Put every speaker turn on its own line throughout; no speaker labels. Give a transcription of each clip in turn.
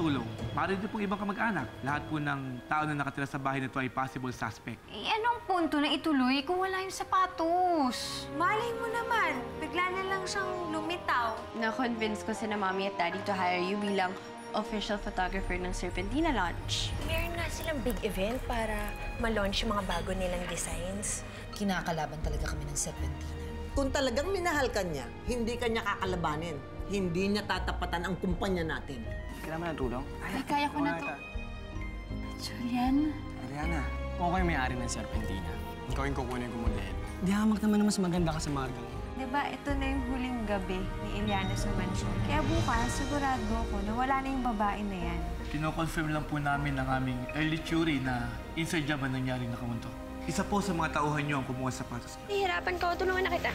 makatulong. Maaari din pong ibang kamag-anak. Lahat po ng tao na nakatira sa bahay nito ay possible suspect.
Eh, anong punto na ituloy kung wala yung sapatos?
Malay mo naman, bigla na lang siyang lumitaw.
Na-convince ko sina Mommy at Daddy to hire you bilang official photographer ng Serpentina launch.
Meron na silang big event para ma-launch yung mga bago nilang designs.
Kinakalaban talaga kami ng Serpentina.
Kung talagang minahal ka niya, hindi ka niya kakalabanin. Hindi niya tatapatan ang kumpanya natin.
Kailangan mo ng tulong?
Ay, kaya ko na to. Julian?
Ariana, kung ako yung may-ari ng Serpentina, ikaw yung kukunin ko muli. Di hamak naman na mas maganda ka sa Margang.
Diba, ito na yung huling gabi ni Eliana sa mansyon. Kaya bukas, sigurado ako na wala na yung babae na yan.
Kino-confirm lang po namin ang aming early theory na inside job ang nangyari na kamunto. Isa po sa mga tauhan niyo ang kumuha sa sapatos.
Nahihirapan ka, tulungan na kita.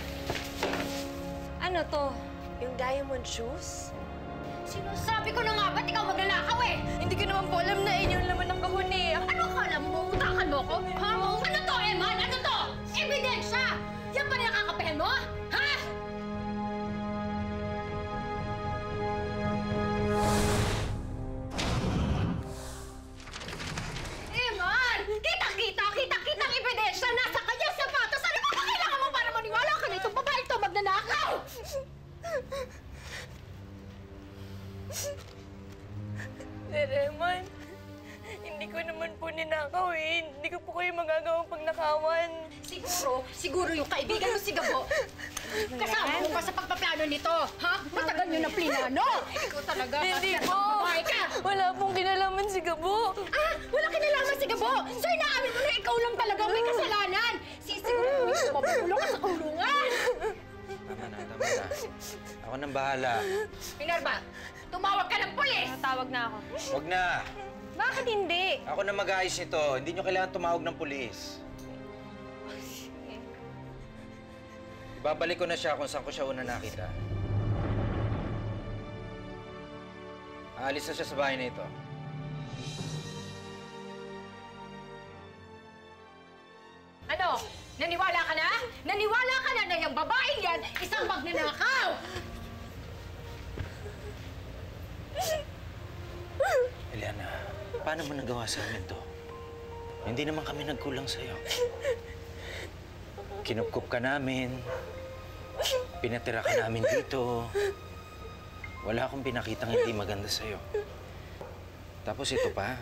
Ano to? Yung diamond shoes?
Sinasabi ko na nga, ba't ikaw magnanakaw eh?
Hindi ko naman po alam na inyo laman ng kahon eh.
Ano akala mo? Utakan mo ko? Ha? Ano to, Eman? Ano to? Ebidensya! Yan pa rin nakakapehan mo? Ha? Eman! Kitang-kita ang ebidensya! Nasa kanyang sapatos! Ano ba kailangan mo para maniwala ka na itong babae ito magnanakaw?
Eman, hindi ko naman po ninakaw eh. Hindi ko po kayo magagawang pagnakawan.
Siguro yung kaibigan mo si Gabo. Kasama mo pa sa pagpaplano nito, ha? Matagal nyo na plinano. Ikaw talaga.
Hindi po.
Babae ka.
Wala pong kinalaman si Gabo.
Ah, wala kinalaman si Gabo. So inaamin mo na ikaw lang talaga may kasalanan. Sisiguro mo yung mabubulong ka sa kulungan.
Tama na. Ako nang bahala.
Minerva, tumawag ka ng pulis.
Tawag na ako.
Huwag na.
Bakit hindi?
Ako na mag-aayos nito. Hindi nyo kailangan tumawag ng pulis. Ibabalik ko na siya kung saan ko siya una nakita. Aalis na siya sa bahay na ito.
Ano? Naniwala ka na? Naniwala ka na na yung babaeng yan isang magnanakaw?
Eliana, paano mo nagawa sa amin to? Hindi naman kami nagkulang sa'yo. Kinupkup ka namin. Pinatira ka namin dito. Wala akong pinakitang hindi maganda sa'yo. Tapos ito pa.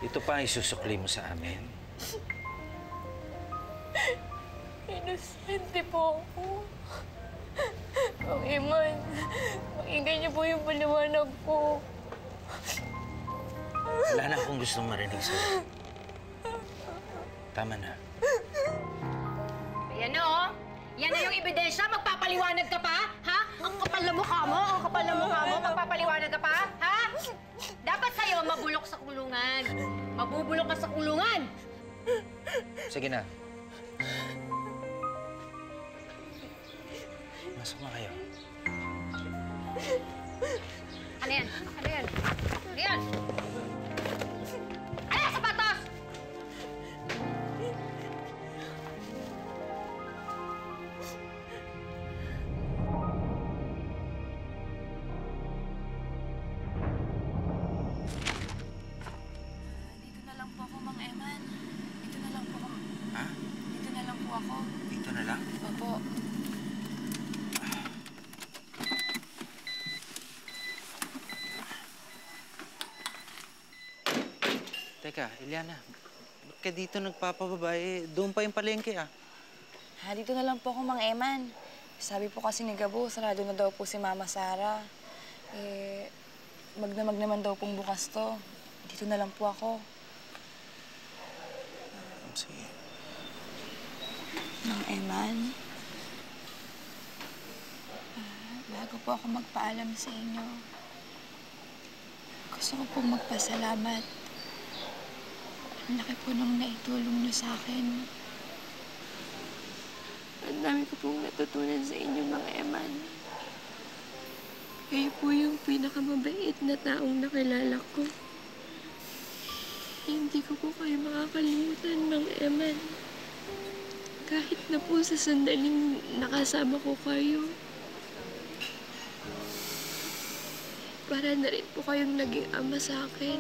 Ito pa isusukli mo sa amin.
Inosente po ako. Ang Eman, pakinggan niyo po yung paliwanag ko.
Wala na akong gustong marinig sa'yo. Tama na.
Ayan o. Yan na yung ebidensya. Magpapaliwanag ka pa? Ha? Ang kapal na mukha mo. Ang kapal na mukha mo. Magpapaliwanag ka pa? Ha? Dapat sa'yo mabulok sa kulungan. Mabubulok ka sa kulungan.
Sige na. Masok na kayo.
Ano yan? Ano yan? Ano yan? Ano yan, sapatos?
Dito na lang po ako, Mang Eman. Dito na lang po ako.
Ha?
Dito na lang po ako.
Dito na lang?
Opo.
Teka, Eliana, ba't ka dito nagpapababae? Doon pa yung palengke, ah.
Dito na lang po ako, Mang Eman. Sabi po kasi ni Gabo, sarado na daw po si Mama Sara. Magdamag naman daw pong bukas to. Dito na lang po ako.
Sige.
Mang Eman, bago po ako magpaalam sa inyo, gusto ko pong magpasalamat. Ang laki po nung naitulong niyo sa akin.
Ang dami ko pong natutunan sa inyo, Mang Eman. Kayo po yung pinakamabait na taong nakilala ko. Hindi ko po kayo makakalimutan, Mang Eman. Kahit na po sa sandaling nakasama ko kayo.
para na rin po kayong naging ama sa akin.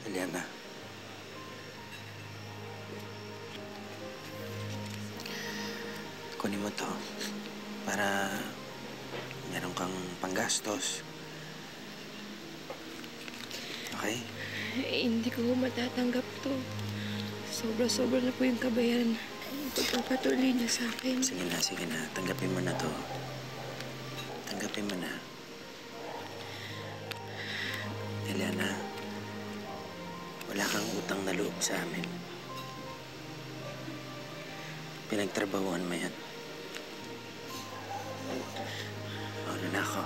Eliana. Kunin mo to para meron kang panggastos. Okay?
Hindi ko matatanggap to. Sobra-sobra na po yung kabayaran. Pagpapatuloy niya sa akin.
Sige na, sige na. Tanggapin mo na to. Tanggapin mo na. Eliana, wala kang utang na loob sa amin. Pinagtrabahuan mo yan. Ano na ako?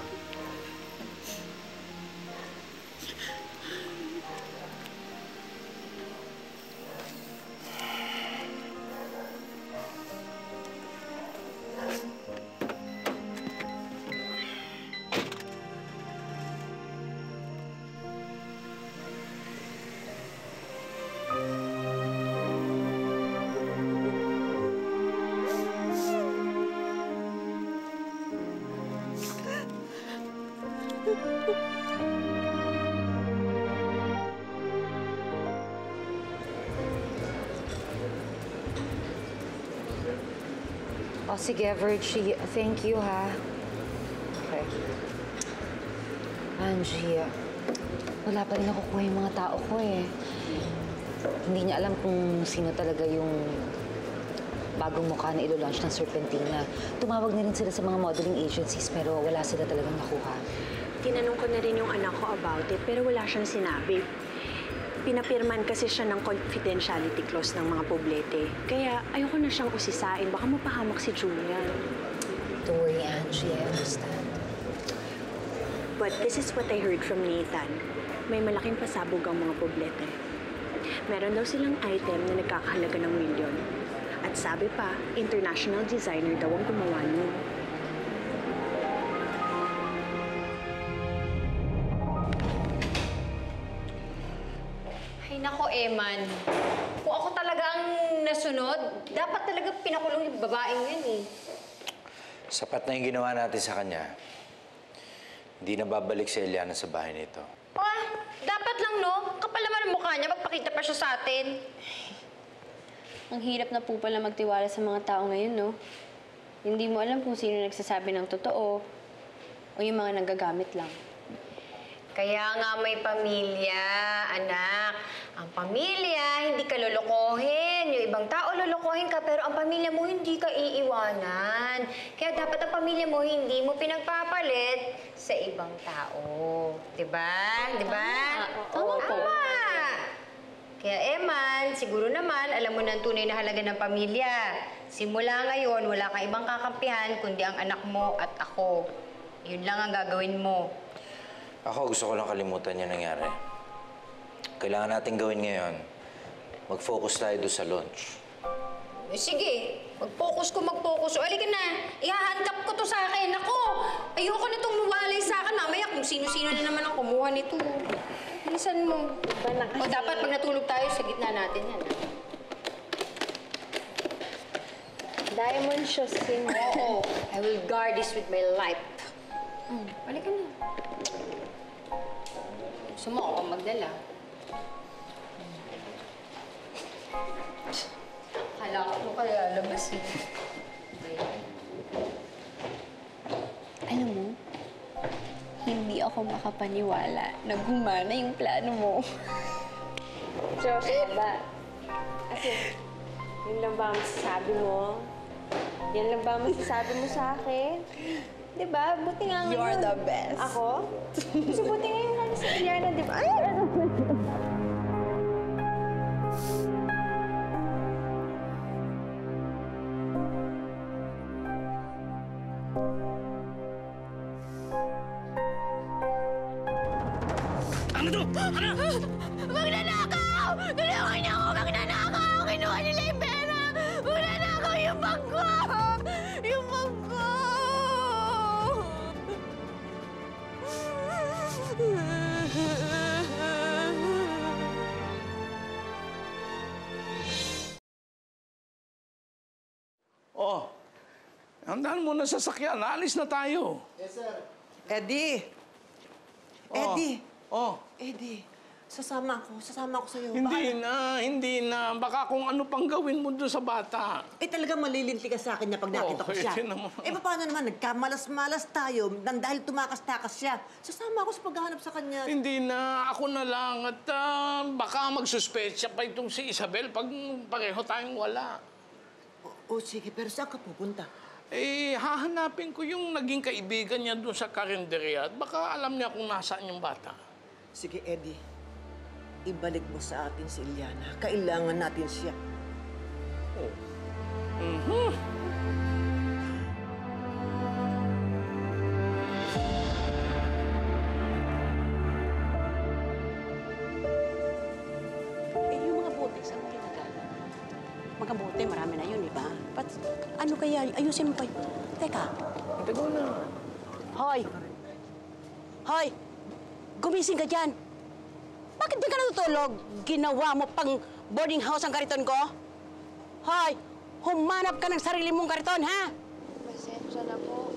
O sige, Virgie. Thank you, ha? Okay. Angie, wala pa rin nakukuha yung mga tao ko, eh. Hindi niya alam kung sino talaga yung bagong mukha na ilo-launch ng Serpentina. Tumawag na rin sila sa mga modeling agencies, pero wala sila talagang nakuha.
Tinanong ko na rin yung anak ko about it, pero wala siyang sinabi. Pinapirman kasi siya ng confidentiality clause ng mga poblete. Kaya ayoko na siyang usisain. Baka mapahamak si Julian.
Don't worry, Angie. I understand.
But this is what I heard from Nathan. May malaking pasabog ang mga poblete. Meron daw silang item na nagkakahalaga ng milyon. At sabi pa, international designer daw ang gumawa nun.
Ay, nako, Eman. Kung ako talaga ang nasunod, dapat talaga pinakulong yung babaeng yun, eh.
Sapat na yung ginawa natin sa kanya. Hindi na babalik si Eliana sa bahay nito.
Ah, dapat lang, no? Kapal naman ang mukha niya, magpakita pa siya sa atin.
Ang hirap na po pala magtiwala sa mga tao ngayon, no? Hindi mo alam kung sino nagsasabi ng totoo o yung mga nanggagamit lang.
Kaya nga may pamilya, anak. Ang pamilya, hindi ka lolokohin. Yung ibang tao lolokohin ka, pero ang pamilya mo hindi ka iiwanan. Kaya dapat ang pamilya mo hindi mo pinagpapalit sa ibang tao. Diba? Diba?
Tama po.
Tama. Kaya Eman, siguro naman, alam mo na ang tunay na halaga ng pamilya. Simula ngayon, wala kang ibang kakampihan kundi ang anak mo at ako. Yun lang ang gagawin mo.
Ako, gusto ko lang kalimutan yung nangyari. Kailangan natin gawin ngayon, mag-focus tayo doon sa launch.
Eh, sige, mag-focus. O, halika na. Ihahandap ko to sa akin. Ako, ayoko na itong mawalay sa akin. Mamaya kung sino-sino na naman ang kumuha nito. Bilisan mo. O, dapat pag natulog tayo, sa gitna natin yan.
Diamond shoes din.
Oo, I will guard this with my life. Halika na. Gusto mo ako magdala? Kala ko kaya labas eh.
Alam mo, hindi ako makapaniwala na gumana yung plano mo. Seryoso ba? Kasi, yun lang ba ang masasabi mo? Yan lang ba ang masasabi mo sa akin? Diba? Buti nga ngayon.
You're the best.
Ako? Kasi buti ngayon lang si Eliana, diba? Ay!
Ano to? Ano?
Magnanakaw! Tulungan niyo ako! Magnanakaw! Kinuha nila yung pera! Magnanakaw yung bangko! Yung bangko!
Oh, handaan mo na sasakyan. Alis na tayo.
Eddie!
Oh.
Eddie!
Oh,
Eddie, sasama ako sa'yo.
hindi na. Baka kung ano pang gawin mo doon sa bata.
Talagang malilinti ka sa akin niya pag nakita ko siya.
naman.
Paano naman? Nagkamalas-malas tayo dahil tumakas-takas siya. Sasama ako sa paghahanap sa kanya.
Hindi na. Ako na lang. At baka magsuspetsya pa itong si Isabel pag pareho tayong wala.
Sige, pero saan ka pupunta?
Hahanapin ko yung naging kaibigan niya doon sa karinderya at baka alam niya kung nasaan yung bata.
Sige, Eddie. Ibalik mo sa atin si Iliana. Kailangan natin siya.
Yung mga bote, saan mo ginagawa? Mga bote, marami na yun, di ba? Ano kaya? Ayusin mo pa yun. Teka.
Tago na.
Hoy! Hoy! Gumising ka dyan! Bakit di ka natutulog? Ginawa mo pang boarding house ang kariton ko? Hoy! Humanap ka ng sarili mong kariton, ha?
Pasensya na po.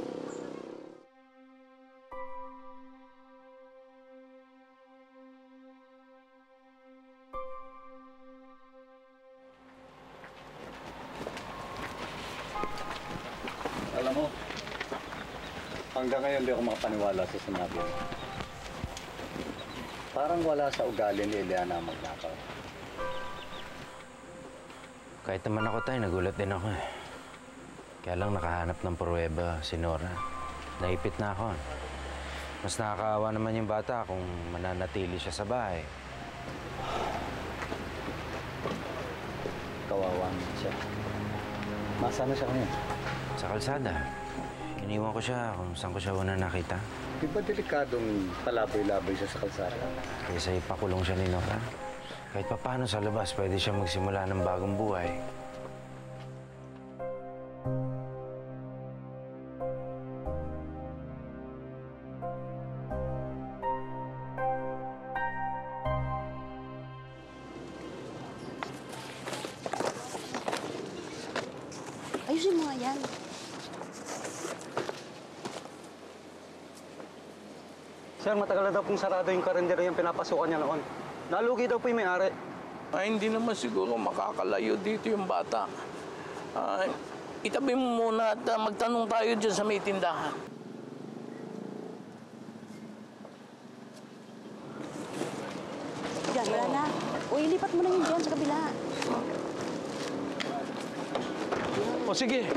Alam mo, hanggang ngayon di ako makapaniwala sa sinabi mo. Parang wala sa ugali ni Eliana magnakaw.
Kahit naman ako tayo, nagulat din ako eh. Kaya lang nakahanap ng pruweba si Nora. Naipit na ako. Mas nakakaawa naman yung bata kung mananatili siya sa bahay.
Kawawa naman siya. Nasaan na siya ngayon?
Sa kalsada. Iniwan ko siya kung saan ko siya una nakita.
Di ba delikadong palaboy-laboy siya sa kalsada?
Kaysa ipakulong siya ni Nora. Kahit papaano sa labas, pwede siya magsimula ng bagong buhay.
Ayusin mo nga yan.
Sir, matagal na daw pong sarado yung karinderya yung pinapasukan niya noon. Nalugi daw po yung may-ari.
Hindi naman siguro makakalayo dito yung bata. Itabi mo muna at magtanong tayo dyan sa may tindahan.
Diyan, wala na. O, ilipat mo na yun dyan sa kabila.
O sige,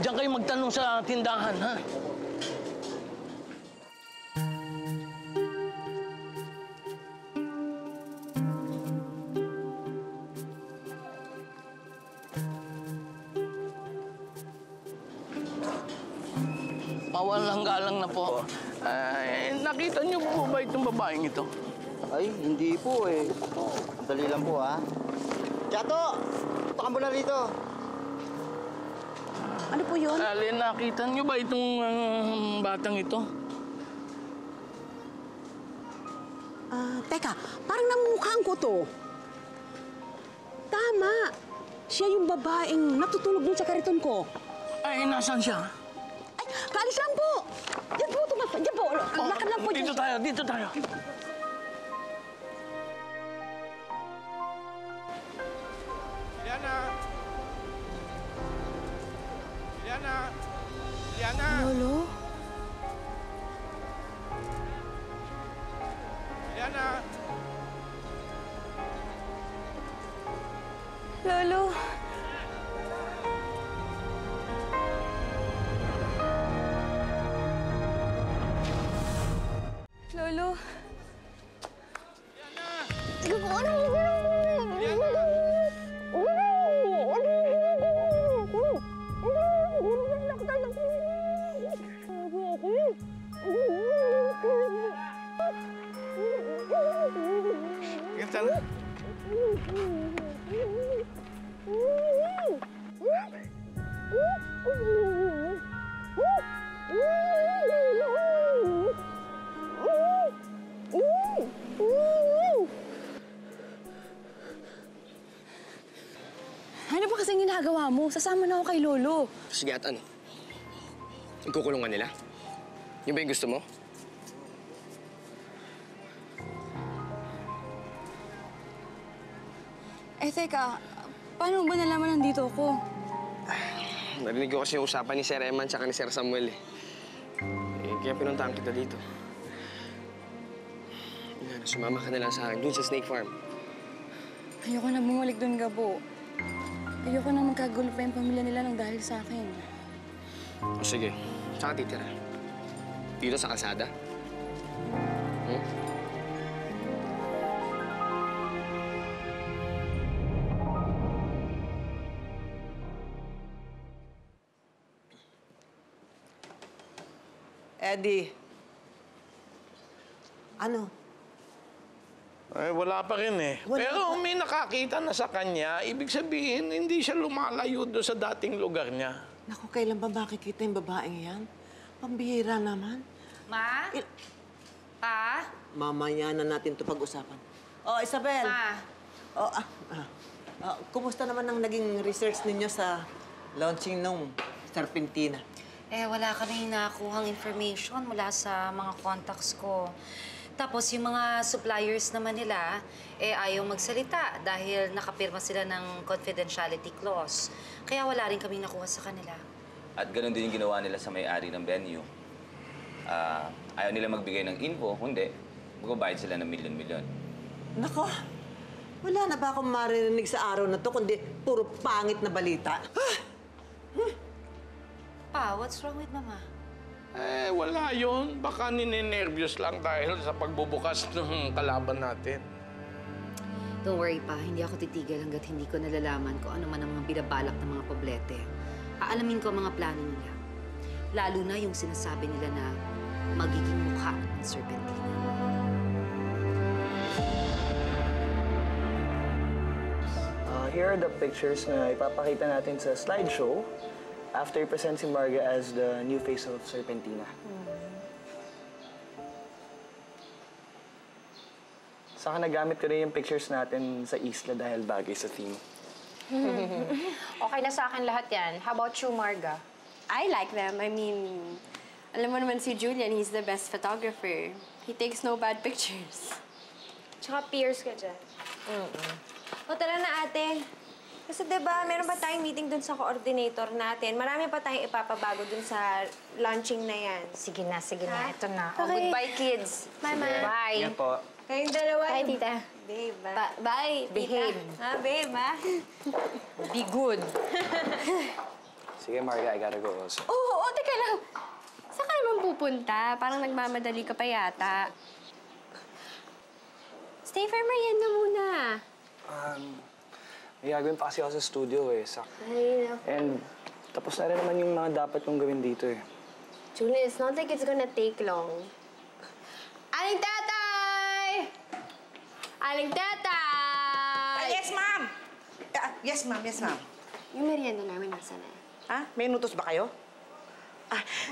diyan kayo magtanong sa tindahan, ha? Mawalang galang na po. Nakita niyo po ba itong babaeng ito?
Ay, hindi po eh. Dali lang po ha. Chato! Baka mo na rito.
Ano po yun?
Alin, nakita niyo ba itong batang ito?
Teka, parang namumukhaan ko to. Tama. Siya yung babaeng natutulog dun sa kariton ko.
Ay, nasaan siya?
Ay, kaalis lang po. Diyan po, diyan po. Lakad lang po.
Dito tayo, dito tayo.
Liana! Liana! Liana!
Lolo?
Liana!
Lolo? Lolo? Tiga ko, ano?
Ingat sana.
ginagawa mo? Sasama na ako kay Lolo.
Sige, at ano? Ikukulungan nila? Yun ba yung gusto mo?
Eh, teka. Paano ba nalaman nandito ako?
Narinig ko kasi yung usapan ni Sir Eman tsaka ni Sir Samuel eh. Kaya pinuntahan kita dito. Yan, sumama ka na lang sa akin dun sa Snake Farm.
Ayoko na bumalik doon, Gabo. Ayoko na magkagulo pa yung pamilya nila nang dahil sa akin.
O sige, saan ka titira? Dito sa kalsada?
Eddie. Ano?
Ay, wala pa rin eh.
Wala
Pero
pa.
may nakakita na sa kanya, ibig sabihin, hindi siya lumalayo doon sa dating lugar niya.
Naku, kailan ba makikita yung babaeng yan? Pambihira naman.
Ma? Pa?
Mamaya na natin ito pag-usapan. Oh, Isabel.
Ma?
Oh, kumusta naman ang naging research ninyo sa launching nung Serpentina?
Eh, wala kami nakuhang information mula sa mga contacts ko. Tapos yung mga suppliers naman nila, ayaw magsalita dahil nakapirma sila ng confidentiality clause. Kaya wala rin kaming nakuha sa kanila.
At ganun din yung ginawa nila sa may-ari ng venue. Ayaw nila magbigay ng info, kundi magbabayad sila ng milyon-milyon.
Nako, wala na ba akong marinig sa araw na to, kundi puro pangit na balita?
Pa, what's wrong with Mama?
Eh, wala yun. Baka ninenervyos lang dahil sa pagbubukas ng kalaban natin.
Don't worry pa, hindi ako titigil hanggat hindi ko nalalaman kung ano man ang mga binabalak ng mga poblete. Aalamin ko ang mga plano nila. Lalo na yung sinasabi nila na magiging mukha ng Serpentina.
Here are the pictures na ipapakita natin sa slideshow after i-present si Marga as the new face of Serpentina. Saka nagamit ko rin yung pictures natin sa isla dahil bagay sa theme.
Okay na sa akin lahat yan. How about you, Marga?
I like them. I mean, alam mo naman si Julian, he's the best photographer. He takes no bad pictures.
Tsaka peers ka dyan.
O tara na, ate. Kasi diba, meron pa tayong meeting dun sa coordinator natin. Marami pa tayong ipapabago dun sa launching na yan.
Sige na, sige na. Ito na.
Okay.
Oh, goodbye, kids.
Bye, Ma.
Bye.
Yan po.
Kayong dalawa.
Bye, tita.
Babe, bye, tita.
Behave.
Babe, ha?
Be good.
Sige, Marga, I gotta go also.
Oo, teka lang. Saan ka naman pupunta? Parang nagmamadali ka pa yata.
Stay for merienda muna.
May gagawin pa kasi ako sa studio eh.
Ay, naku.
And tapos na rin naman yung mga dapat kong gawin dito eh.
Julian, it's not like it's gonna take long. Aling tatay! Aling tatay!
Yes, ma'am! Yes, ma'am. Yes, ma'am.
Yung merienda namin nasa na?
May inutos ba kayo?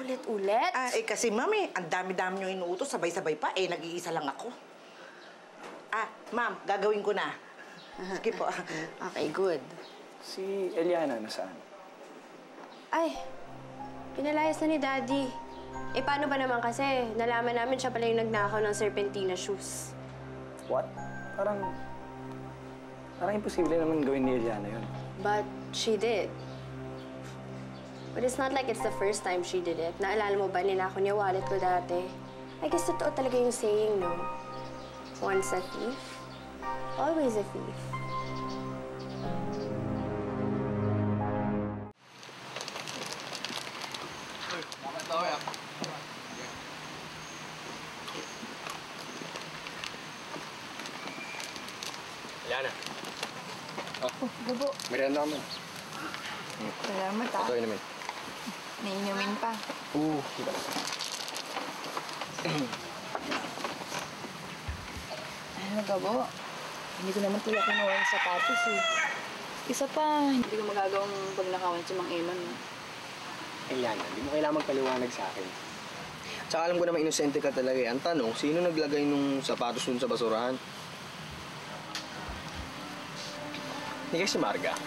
Ulit-ulit?
Kasi ma'am ang dami-dami nyo inuutos, sabay-sabay pa. Nag-iisa lang ako. Ma'am, gagawin ko na. Sige po.
Okay, good.
Si Eliana, nasaan?
Ay, pinalayas na ni Daddy. Paano ba naman kasi? Nalaman namin siya pala yung nagnakaw ng Serpentina shoes.
What? Parang imposible naman gawin ni Eliana yun.
But she did. But it's not like it's the first time she did it. Naalala mo ba ninakaw niya wallet ko dati? I guess totoo talaga yung saying, no? Once a thief, always a thief.
Eliana.
Gabo.
Merienda ka mo.
Salamat,
Ito inumin.
Naiinumin pa.
Diba?
Ano, Gabo? Hindi ko naman tuwa kinuha yung sapatos eh. Isa pa, hindi ko magagawang pagnakawan si Mang Eman.
Eliana, hindi mo kailangan magpaliwanag sa akin. Tsaka alam ko naman inosente ka talaga eh. Ang tanong, sino naglagay nung sapatos dun sa basurahan? Hindi kasi si Marga.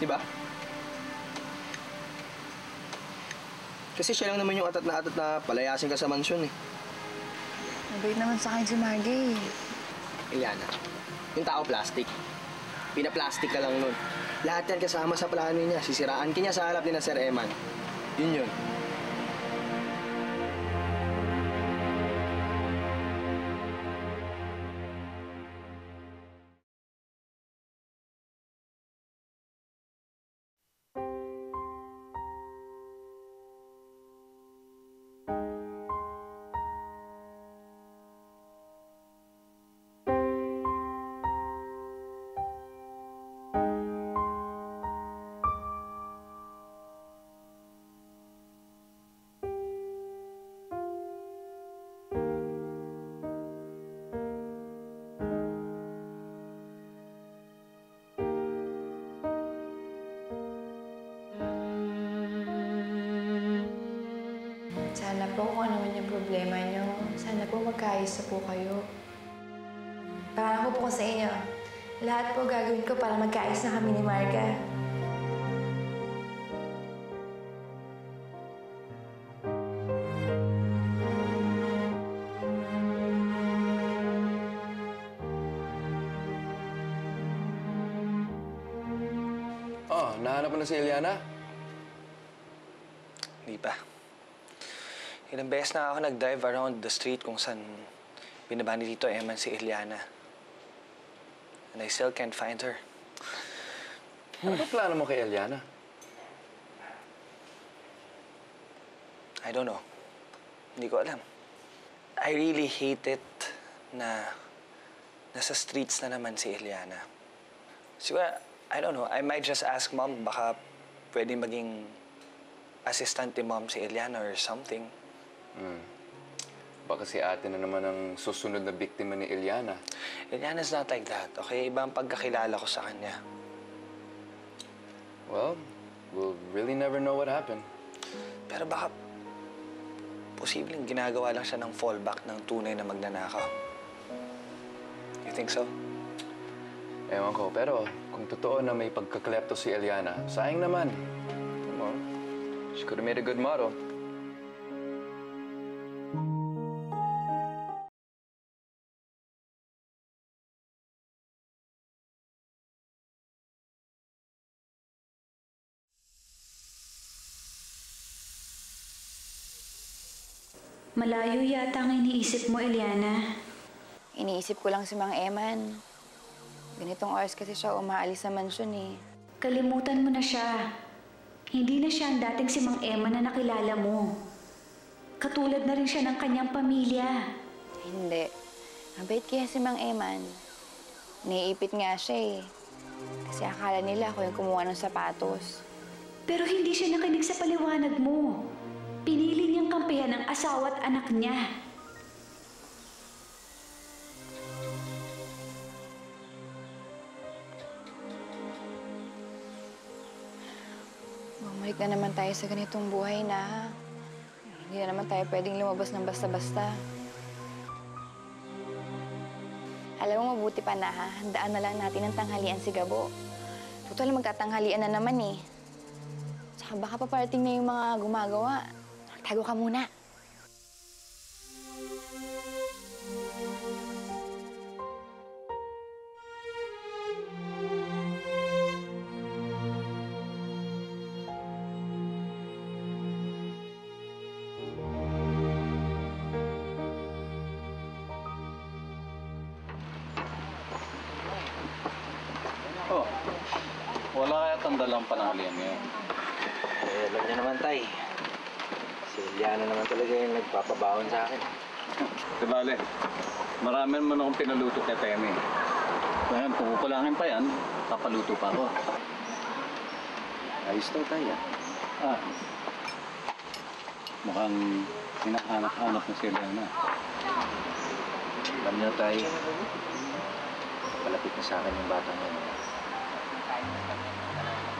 Di ba? Kasi siya lang naman yung atat na palayasin ka sa mansyon eh.
Mabait naman sa akin si Margie.
Eliana, yung tao plastic. Pinaplastic ka lang nun. Lahat yan kasama sa plano niya. Sisiraan ka niya sa harap ni na Sir Eman. Yun yun.
Sana po kung ano man yung problema nyo, sana po magkaayos na po kayo. Pangako po ko sa inyo, lahat po gagawin ko para magkaayos na kami ni Marga.
Oh, nahanap mo na si Eliana?
Hindi pa. Ilang beses na ako nag-drive around the street kung saan binaba ni Tito Eman si Eliana. And I still can't find her.
Ano ba plano mo kay Eliana?
I don't know. Hindi ko alam. I really hate it na nasa streets na naman si Eliana. Siguro, I don't know. I might just ask Mom, baka pwede maging assistant ni Mom si Eliana or something.
Baka si ate na naman ang susunod na biktima ni Eliana.
Eliana's not like that, okay? Iba ang pagkakilala ko sa kanya.
Well, we'll really never know what happened.
Pero baka posibleng ginagawa lang siya ng fallback ng tunay na magnanakaw. You think so?
Ewan ko, pero kung totoo na may pagkaklepto si Eliana, sayang naman. Come on. She could have made a good model.
Malayo yata ang iniisip mo, Eliana.
Iniisip ko lang si Mang Eman. Ganitong oras kasi siya umaalis sa mansyon eh.
Kalimutan mo na siya. Hindi na siya ang dating si Mang Eman na nakilala mo. Katulad na rin siya ng kanyang pamilya.
Hindi. Mabait kaya si Mang Eman. Naiipit nga siya eh. Kasi akala nila ako yung kumuha ng sapatos.
Pero hindi siya nakinig sa paliwanag mo. Pinili niyang kampihan ang asawa at anak niya.
Bumalik na naman tayo sa ganitong buhay na hindi na naman tayo pwedeng lumabas ng basta-basta. Alam mo, mabuti pa na handaan na lang natin ang tanghalian si Gabo. Total, magtatanghalian na naman eh. Tsaka baka paparating na yung mga gumagawa. Tago ka muna.
Oh, wala kaya tandalang panahalian ngayon.
Eh, alam niyo naman, Tay. Si Eliana naman talaga yung nagpapabawon sa akin.
Tibale, marami naman akong pinaluto kay Temi. Ngayon, kung kukulangin pa yan, papaluto pa ako.
Ayos daw, Tay,
Ah, mukhang hinahanap-hanap na si Eliana.
Alam niyo, Tay, palapit na sa akin yung batang yun.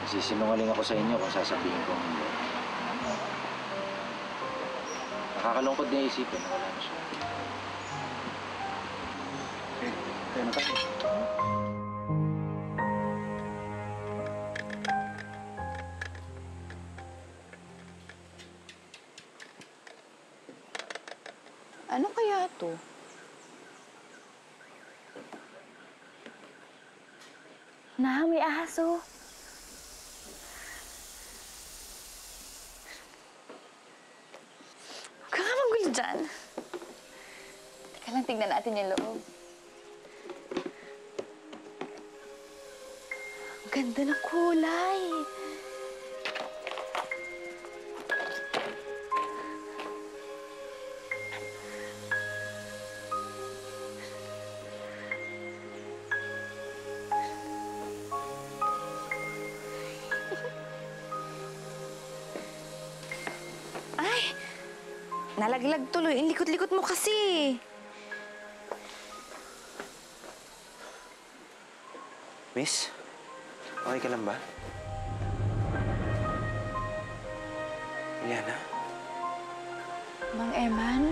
Nagsisinungaling ako sa inyo kung sasabihin ko hindi. Nakakalungkot niya isipin na wala na siya.
Okay, kaya na tayo.
Na, may aso. Huwag ka nga magulo dyan. Teka lang, tingnan natin yung loob. Ang ganda ng kulay. Nalaglag tuloy. Ang likot-likot mo kasi.
Miss, okay ka lang ba? Eliana?
Mang Eman?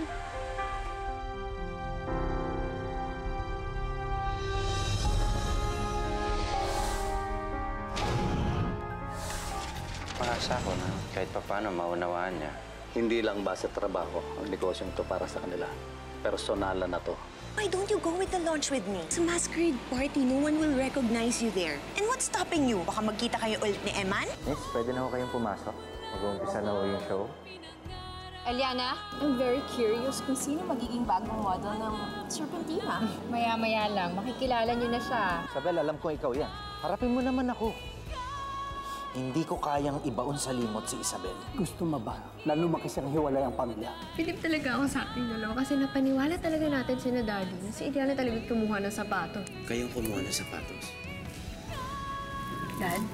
Pangasa ko na kahit paano maunawaan niya.
Hindi lang ba sa trabaho ang negosyong to para sa kanila. Personalan na to.
Why don't you go with the launch with me? It's a masquerade party. No one will recognize you there. And what's stopping you? Baka magkita kayo ulit ni Eman?
Miss, pwede na ho kayong pumasok. Mag-uumpisa na ho yung show.
Eliana? I'm very curious kung sino magiging bagong model ng Serpentina. Maya-maya lang, makikilala niyo na siya.
Isabel, alam kong ikaw yan. Harapin mo naman ako. Hindi ko kayang ibaon sa limot si Isabel.
Gusto mo ba na lumaki siyang hiwalay ang pamilya?
Pilip talaga ako sa ating dalawa kasi napaniwala talaga natin si Daddy na si Eliana talaga kumuha ng sapato.
Kayong kumuha ng sapatos.
Dad?